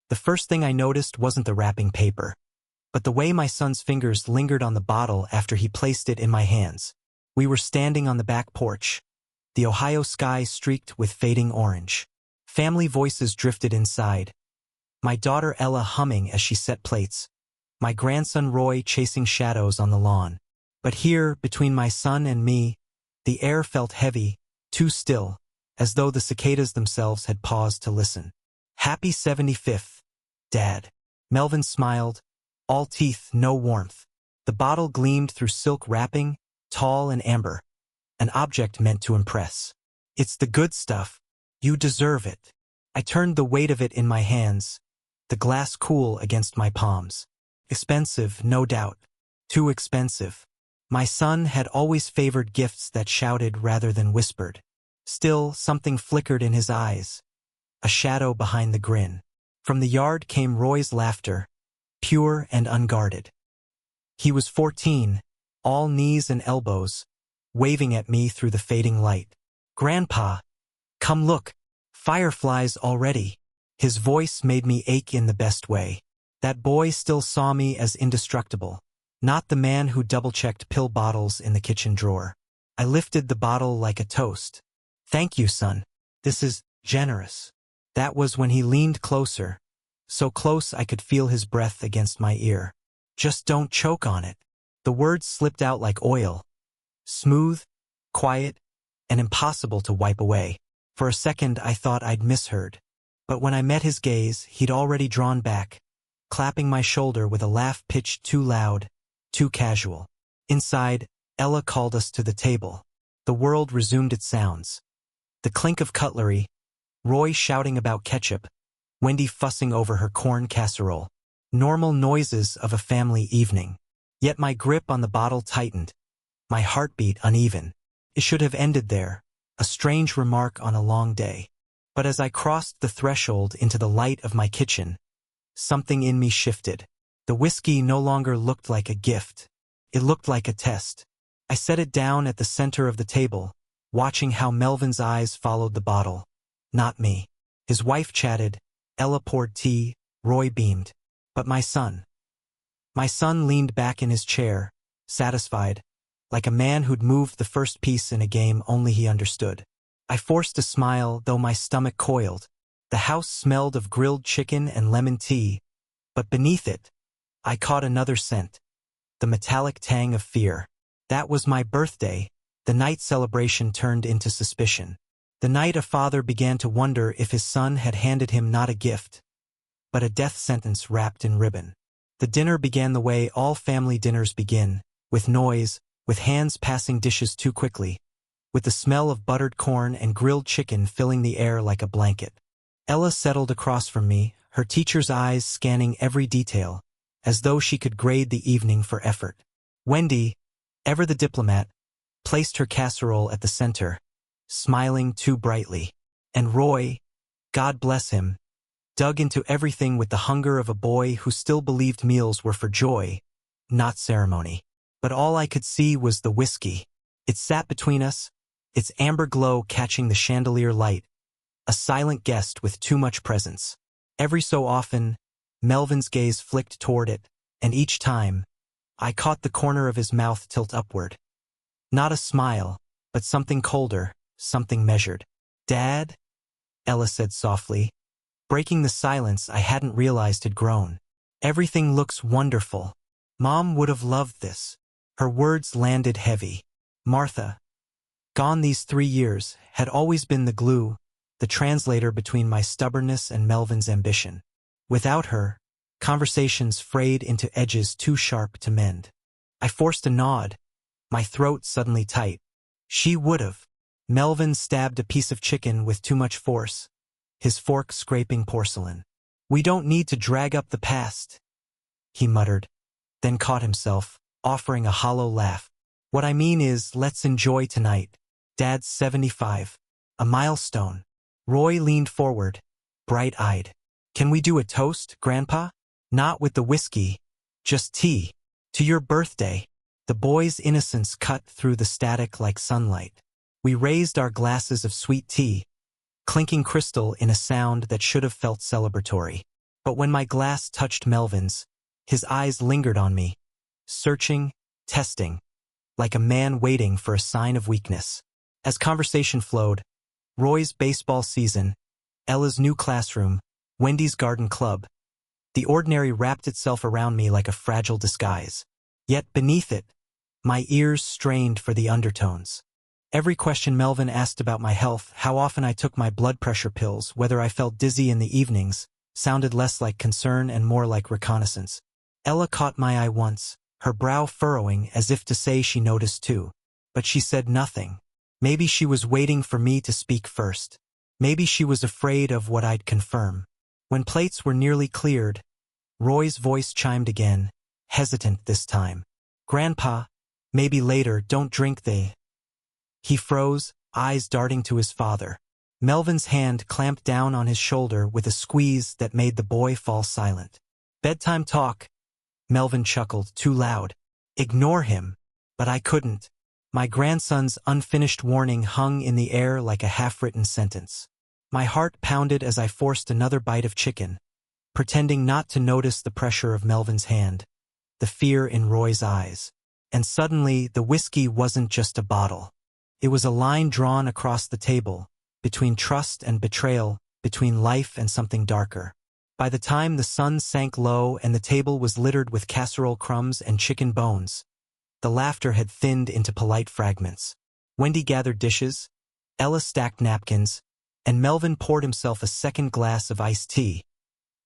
The first thing I noticed wasn't the wrapping paper, but the way my son's fingers lingered on the bottle after he placed it in my hands. We were standing on the back porch, the Ohio sky streaked with fading orange. Family voices drifted inside. My daughter Ella humming as she set plates. My grandson Roy chasing shadows on the lawn. But here, between my son and me, the air felt heavy, too still, as though the cicadas themselves had paused to listen. Happy 75th, Dad. Melvin smiled, all teeth, no warmth. The bottle gleamed through silk wrapping, tall and amber, an object meant to impress. It's the good stuff. You deserve it. I turned the weight of it in my hands, the glass cool against my palms. Expensive, no doubt. Too expensive. My son had always favored gifts that shouted rather than whispered. Still, something flickered in his eyes, a shadow behind the grin. From the yard came Roy's laughter, pure and unguarded. He was 14, all knees and elbows, waving at me through the fading light. Grandpa, come look, fireflies already. His voice made me ache in the best way. That boy still saw me as indestructible, not the man who double-checked pill bottles in the kitchen drawer. I lifted the bottle like a toast. Thank you, son. This is generous. That was when he leaned closer, so close I could feel his breath against my ear. Just don't choke on it. The words slipped out like oil. Smooth, quiet, and impossible to wipe away. For a second I thought I'd misheard. But when I met his gaze, he'd already drawn back, clapping my shoulder with a laugh pitched too loud, too casual. Inside, Ella called us to the table. The world resumed its sounds. The clink of cutlery, Roy shouting about ketchup, Wendy fussing over her corn casserole. Normal noises of a family evening. Yet my grip on the bottle tightened, my heartbeat uneven. It should have ended there, a strange remark on a long day. But as I crossed the threshold into the light of my kitchen, something in me shifted. The whiskey no longer looked like a gift. It looked like a test. I set it down at the center of the table, watching how Melvin's eyes followed the bottle. Not me. His wife chatted, Ella poured tea, Roy beamed. But my son. My son leaned back in his chair, satisfied, like a man who'd moved the first piece in a game only he understood. I forced a smile, though my stomach coiled. The house smelled of grilled chicken and lemon tea, but beneath it, I caught another scent, the metallic tang of fear. That was my birthday. The night celebration turned into suspicion. The night a father began to wonder if his son had handed him not a gift, but a death sentence wrapped in ribbon. The dinner began the way all family dinners begin, with noise, with hands passing dishes too quickly, with the smell of buttered corn and grilled chicken filling the air like a blanket. Ella settled across from me, her teacher's eyes scanning every detail, as though she could grade the evening for effort. Wendy, ever the diplomat, placed her casserole at the center, smiling too brightly. And Roy, God bless him, dug into everything with the hunger of a boy who still believed meals were for joy, not ceremony. But all I could see was the whiskey. It sat between us, its amber glow catching the chandelier light, a silent guest with too much presence. Every so often, Melvin's gaze flicked toward it, and each time, I caught the corner of his mouth tilt upward. Not a smile, but something colder, something measured. Dad? Ella said softly, breaking the silence I hadn't realized had grown. Everything looks wonderful. Mom would have loved this. Her words landed heavy. Martha, gone these 3 years, had always been the glue, the translator between my stubbornness and Melvin's ambition. Without her, conversations frayed into edges too sharp to mend. I forced a nod, my throat suddenly tight. She would have. Melvin stabbed a piece of chicken with too much force, his fork scraping porcelain. We don't need to drag up the past, he muttered, then caught himself, offering a hollow laugh. What I mean is, let's enjoy tonight. Dad's 75. A milestone. Roy leaned forward, bright-eyed. Can we do a toast, Grandpa? Not with the whiskey, just tea. To your birthday. The boy's innocence cut through the static like sunlight. We raised our glasses of sweet tea, clinking crystal in a sound that should have felt celebratory. But when my glass touched Melvin's, his eyes lingered on me, searching, testing, like a man waiting for a sign of weakness. As conversation flowed, Roy's baseball season, Ella's new classroom, Wendy's garden club, the ordinary wrapped itself around me like a fragile disguise. Yet beneath it, my ears strained for the undertones. Every question Melvin asked about my health, how often I took my blood pressure pills, whether I felt dizzy in the evenings, sounded less like concern and more like reconnaissance. Ella caught my eye once, her brow furrowing as if to say she noticed too. But she said nothing. Maybe she was waiting for me to speak first. Maybe she was afraid of what I'd confirm. When plates were nearly cleared, Roy's voice chimed again, hesitant this time. "Grandpa, maybe later, don't drink they." He froze, eyes darting to his father. Melvin's hand clamped down on his shoulder with a squeeze that made the boy fall silent. "Bedtime talk," Melvin chuckled, too loud. Ignore him. But I couldn't. My grandson's unfinished warning hung in the air like a half-written sentence. My heart pounded as I forced another bite of chicken, pretending not to notice the pressure of Melvin's hand, the fear in Roy's eyes. And suddenly, the whiskey wasn't just a bottle. It was a line drawn across the table, between trust and betrayal, between life and something darker. By the time the sun sank low and the table was littered with casserole crumbs and chicken bones, the laughter had thinned into polite fragments. Wendy gathered dishes, Ella stacked napkins, and Melvin poured himself a second glass of iced tea,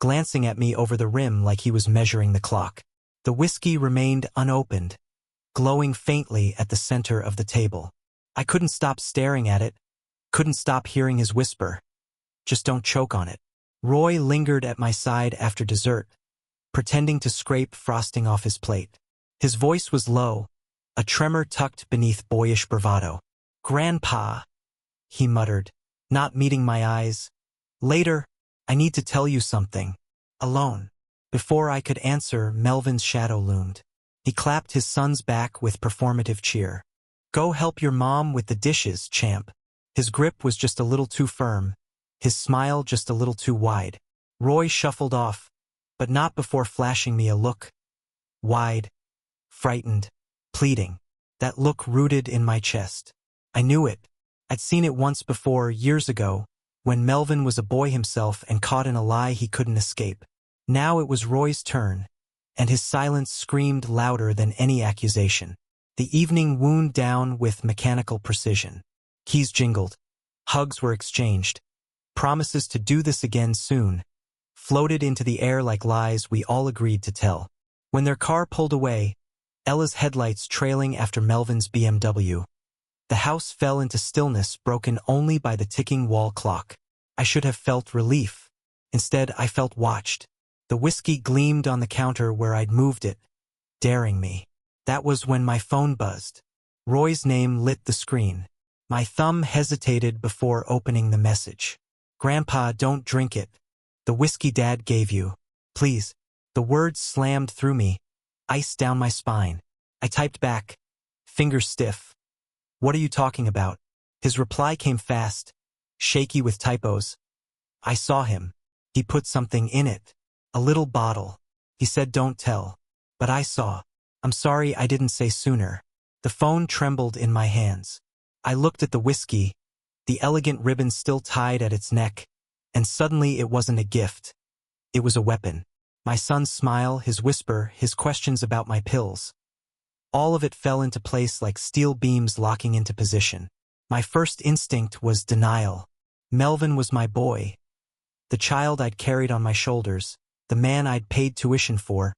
glancing at me over the rim like he was measuring the clock. The whiskey remained unopened, glowing faintly at the center of the table. I couldn't stop staring at it, couldn't stop hearing his whisper, "Just don't choke on it." Roy lingered at my side after dessert, pretending to scrape frosting off his plate. His voice was low, a tremor tucked beneath boyish bravado. "Grandpa," he muttered, not meeting my eyes. "Later, I need to tell you something. Alone." Before I could answer, Melvin's shadow loomed. He clapped his son's back with performative cheer. "Go help your mom with the dishes, champ." His grip was just a little too firm, his smile just a little too wide. Roy shuffled off, but not before flashing me a look. Wide, frightened, pleading. That look rooted in my chest. I knew it. I'd seen it once before, years ago, when Melvin was a boy himself and caught in a lie he couldn't escape. Now it was Roy's turn, and his silence screamed louder than any accusation. The evening wound down with mechanical precision. Keys jingled. Hugs were exchanged. Promises to do this again soon floated into the air like lies we all agreed to tell. When their car pulled away, Ella's headlights trailing after Melvin's BMW, the house fell into stillness broken only by the ticking wall clock. I should have felt relief. Instead, I felt watched. The whiskey gleamed on the counter where I'd moved it, daring me. That was when my phone buzzed. Roy's name lit the screen. My thumb hesitated before opening the message. "Grandpa, don't drink it. The whiskey Dad gave you. Please." The words slammed through me, ice down my spine. I typed back, fingers stiff. "What are you talking about?" His reply came fast, shaky with typos. "I saw him. He put something in it. A little bottle. He said don't tell. But I saw. I'm sorry I didn't say sooner." The phone trembled in my hands. I looked at the whiskey, the elegant ribbon still tied at its neck, and suddenly it wasn't a gift. It was a weapon. My son's smile, his whisper, his questions about my pills. All of it fell into place like steel beams locking into position. My first instinct was denial. Melvin was my boy. The child I'd carried on my shoulders, the man I'd paid tuition for,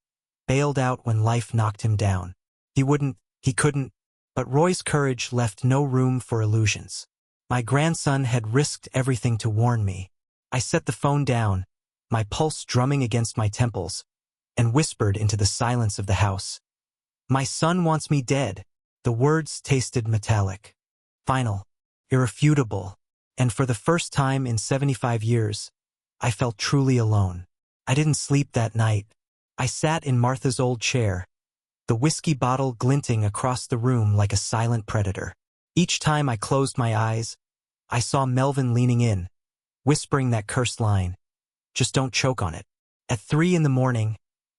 bailed out when life knocked him down. He couldn't, but Roy's courage left no room for illusions. My grandson had risked everything to warn me. I set the phone down, my pulse drumming against my temples, and whispered into the silence of the house. "My son wants me dead." The words tasted metallic, final, irrefutable, and for the first time in 75 years, I felt truly alone. I didn't sleep that night. I sat in Martha's old chair, the whiskey bottle glinting across the room like a silent predator. Each time I closed my eyes, I saw Melvin leaning in, whispering that cursed line, "Just don't choke on it." At 3 in the morning,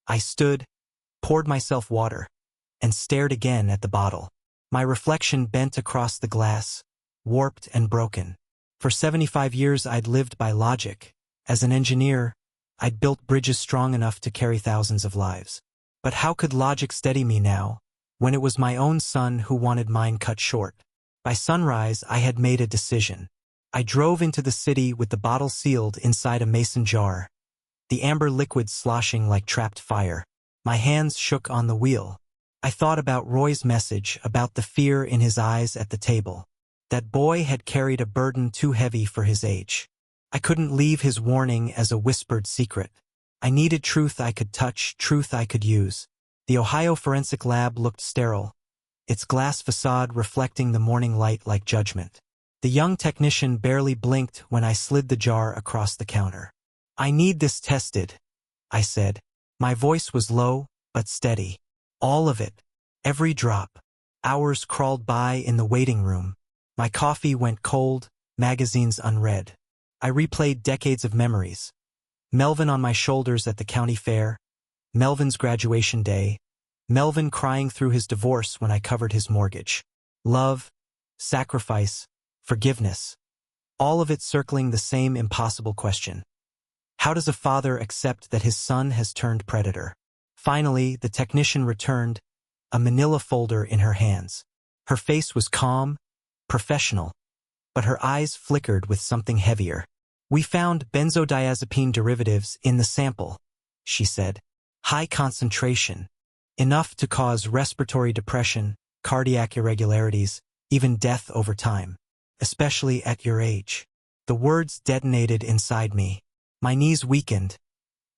I stood, poured myself water, and stared again at the bottle. My reflection bent across the glass, warped and broken. For 75 years I'd lived by logic. As an engineer, I'd built bridges strong enough to carry thousands of lives. But how could logic steady me now, when it was my own son who wanted mine cut short? By sunrise, I had made a decision. I drove into the city with the bottle sealed inside a mason jar, the amber liquid sloshing like trapped fire. My hands shook on the wheel. I thought about Roy's message, about the fear in his eyes at the table. That boy had carried a burden too heavy for his age. I couldn't leave his warning as a whispered secret. I needed truth I could touch, truth I could use. The Ohio Forensic Lab looked sterile, its glass facade reflecting the morning light like judgment. The young technician barely blinked when I slid the jar across the counter. "I need this tested," I said. My voice was low, but steady. All of it. Every drop. Hours crawled by in the waiting room. My coffee went cold, magazines unread. I replayed decades of memories. Melvin on my shoulders at the county fair, Melvin's graduation day, Melvin crying through his divorce when I covered his mortgage. Love, sacrifice, forgiveness. All of it circling the same impossible question. How does a father accept that his son has turned predator? Finally, the technician returned, a manila folder in her hands. Her face was calm, professional, but her eyes flickered with something heavier. "We found benzodiazepine derivatives in the sample," she said. "High concentration. Enough to cause respiratory depression, cardiac irregularities, even death over time. Especially at your age." The words detonated inside me. My knees weakened.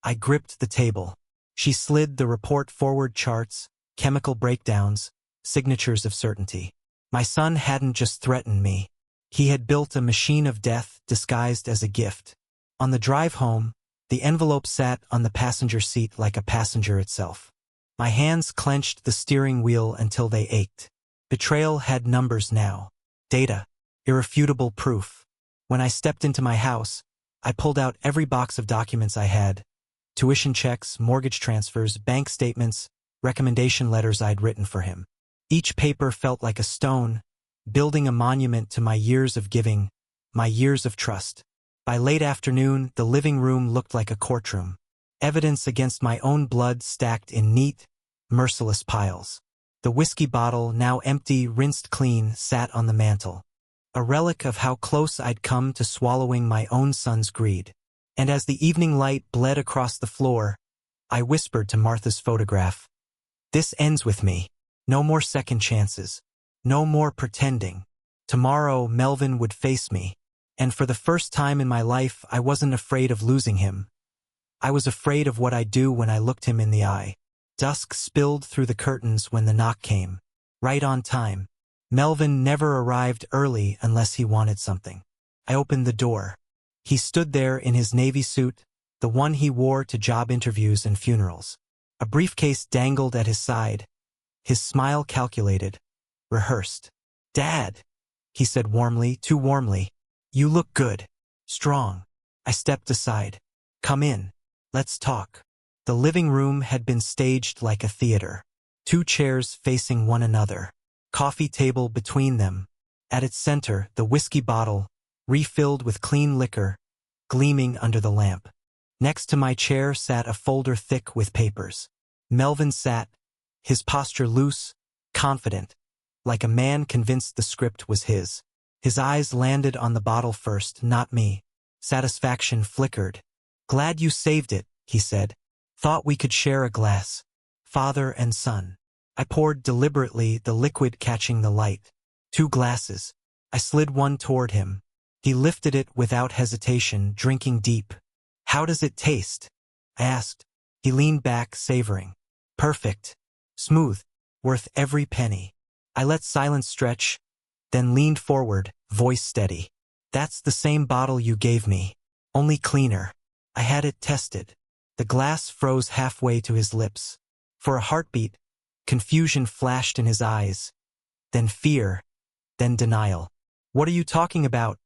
I gripped the table. She slid the report forward, charts, chemical breakdowns, signatures of certainty. My son hadn't just threatened me. He had built a machine of death disguised as a gift. On the drive home, the envelope sat on the passenger seat like a passenger itself. My hands clenched the steering wheel until they ached. Betrayal had numbers now. Data. Irrefutable proof. When I stepped into my house, I pulled out every box of documents I had. Tuition checks, mortgage transfers, bank statements, recommendation letters I'd written for him. Each paper felt like a stone, building a monument to my years of giving, my years of trust. By late afternoon, the living room looked like a courtroom. Evidence against my own blood stacked in neat, merciless piles. The whiskey bottle, now empty, rinsed clean, sat on the mantel. A relic of how close I'd come to swallowing my own son's greed. And as the evening light bled across the floor, I whispered to Martha's photograph, "This ends with me. No more second chances. No more pretending. Tomorrow, Melvin would face me. And for the first time in my life, I wasn't afraid of losing him. I was afraid of what I'd do when I looked him in the eye." Dusk spilled through the curtains when the knock came. Right on time. Melvin never arrived early unless he wanted something. I opened the door. He stood there in his navy suit, the one he wore to job interviews and funerals. A briefcase dangled at his side. His smile calculated, rehearsed. "Dad," he said warmly, too warmly. "You look good. Strong." I stepped aside. "Come in. Let's talk." The living room had been staged like a theater. 2 chairs facing one another. Coffee table between them. At its center, the whiskey bottle, refilled with clean liquor, gleaming under the lamp. Next to my chair sat a folder thick with papers. Melvin sat, his posture loose, confident, like a man convinced the script was his. His eyes landed on the bottle first, not me. Satisfaction flickered. "Glad you saved it," he said. "Thought we could share a glass. Father and son." I poured deliberately, the liquid catching the light. 2 glasses. I slid one toward him. He lifted it without hesitation, drinking deep. "How does it taste?" I asked. He leaned back, savoring. "Perfect. Smooth. Worth every penny." I let silence stretch, then leaned forward, voice steady. "That's the same bottle you gave me. Only cleaner. I had it tested." The glass froze halfway to his lips. For a heartbeat, confusion flashed in his eyes. Then fear. Then denial. "What are you talking about?"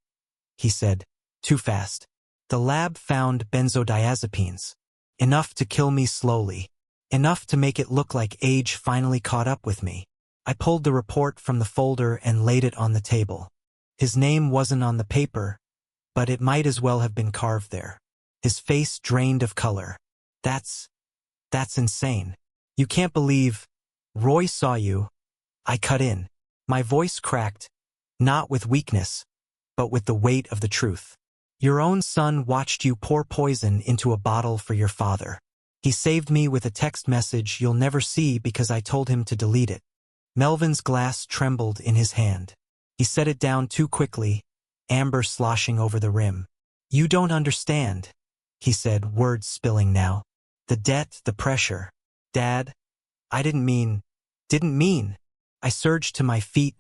he said, too fast. "The lab found benzodiazepines. Enough to kill me slowly. Enough to make it look like age finally caught up with me. I pulled the report from the folder and laid it on the table. His name wasn't on the paper, but it might as well have been carved there. His face drained of color. That's insane. You can't believe. Roy saw you. I cut in. My voice cracked, not with weakness, but with the weight of the truth. Your own son watched you pour poison into a bottle for your father. He saved me with a text message you'll never see because I told him to delete it. Melvin's glass trembled in his hand. He set it down too quickly, amber sloshing over the rim. You don't understand, he said, words spilling now. The debt, the pressure. Dad, I didn't mean. I surged to my feet,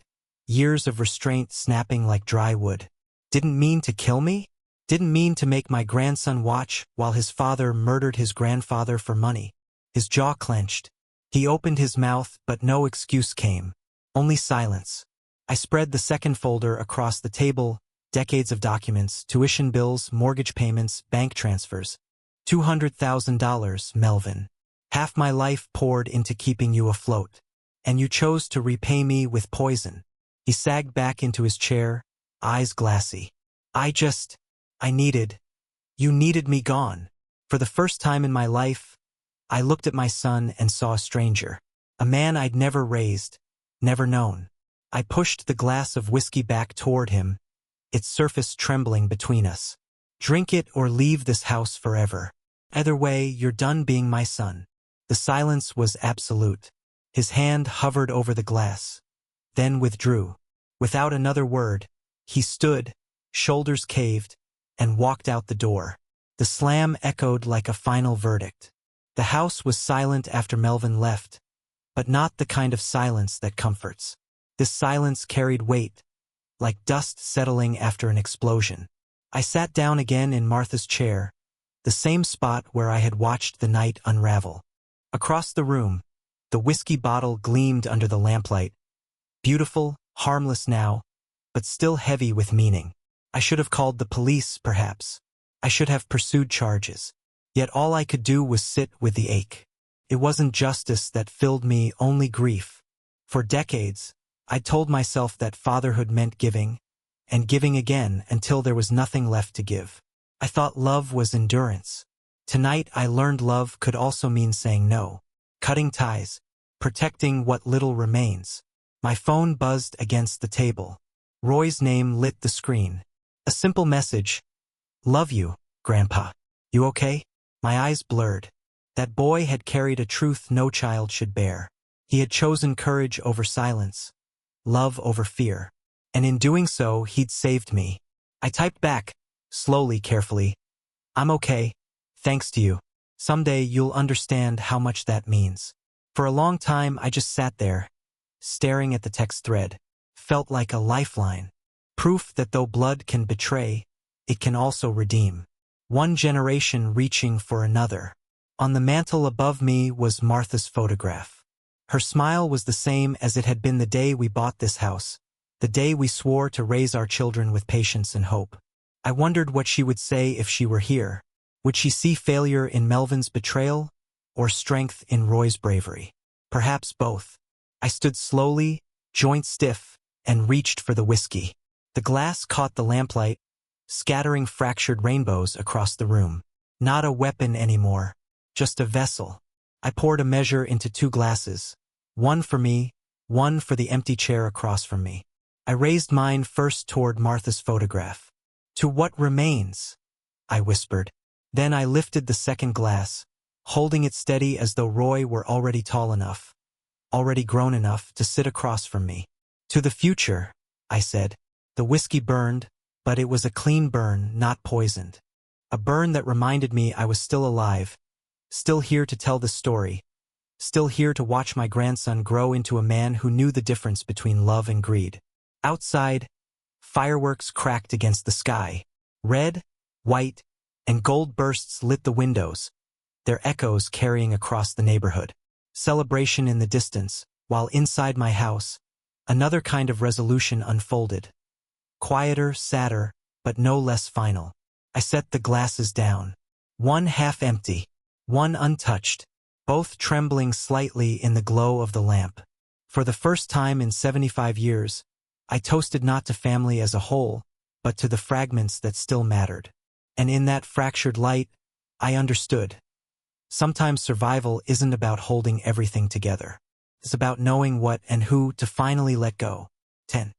years of restraint snapping like dry wood. Didn't mean to kill me? Didn't mean to make my grandson watch while his father murdered his grandfather for money. His jaw clenched. He opened his mouth, but no excuse came. Only silence. I spread the second folder across the table, decades of documents, tuition bills, mortgage payments, bank transfers. $200,000, Melvin. Half my life poured into keeping you afloat. And you chose to repay me with poison. He sagged back into his chair, eyes glassy. You needed me gone. For the first time in my life, I looked at my son and saw a stranger. A man I'd never raised, never known. I pushed the glass of whiskey back toward him, its surface trembling between us. Drink it or leave this house forever. Either way, you're done being my son. The silence was absolute. His hand hovered over the glass, then withdrew. Without another word, he stood, shoulders caved, and walked out the door. The slam echoed like a final verdict. The house was silent after Melvin left, but not the kind of silence that comforts. This silence carried weight, like dust settling after an explosion. I sat down again in Martha's chair, the same spot where I had watched the night unravel. Across the room, the whiskey bottle gleamed under the lamplight. Beautiful, harmless now, but still heavy with meaning. I should have called the police, perhaps. I should have pursued charges. Yet all I could do was sit with the ache. It wasn't justice that filled me, only grief. For decades, I'd told myself that fatherhood meant giving, and giving again until there was nothing left to give. I thought love was endurance. Tonight I learned love could also mean saying no, cutting ties, protecting what little remains. My phone buzzed against the table. Roy's name lit the screen. A simple message. Love you, Grandpa. You okay? My eyes blurred. That boy had carried a truth no child should bear. He had chosen courage over silence, love over fear. And in doing so, he'd saved me. I typed back, slowly, carefully. I'm okay, thanks to you. Someday you'll understand how much that means. For a long time, I just sat there, staring at the text thread. Felt like a lifeline. Proof that though blood can betray, it can also redeem. One generation reaching for another. On the mantel above me was Martha's photograph. Her smile was the same as it had been the day we bought this house, the day we swore to raise our children with patience and hope. I wondered what she would say if she were here. Would she see failure in Melvin's betrayal, or strength in Roy's bravery? Perhaps both. I stood slowly, joints stiff, and reached for the whiskey. The glass caught the lamplight, scattering fractured rainbows across the room. Not a weapon anymore, just a vessel. I poured a measure into 2 glasses, one for me, one for the empty chair across from me. I raised mine first toward Martha's photograph. To what remains? I whispered. Then I lifted the second glass, holding it steady as though Roy were already tall enough, already grown enough to sit across from me. To the future, I said. The whiskey burned, but it was a clean burn, not poisoned. A burn that reminded me I was still alive, still here to tell the story, still here to watch my grandson grow into a man who knew the difference between love and greed. Outside, fireworks cracked against the sky. Red, white, and gold bursts lit the windows, their echoes carrying across the neighborhood. Celebration in the distance, while inside my house, another kind of resolution unfolded. Quieter, sadder, but no less final. I set the glasses down. One half empty, one untouched, both trembling slightly in the glow of the lamp. For the first time in 75 years, I toasted not to family as a whole, but to the fragments that still mattered. And in that fractured light, I understood. Sometimes survival isn't about holding everything together. It's about knowing what and who to finally let go. 10.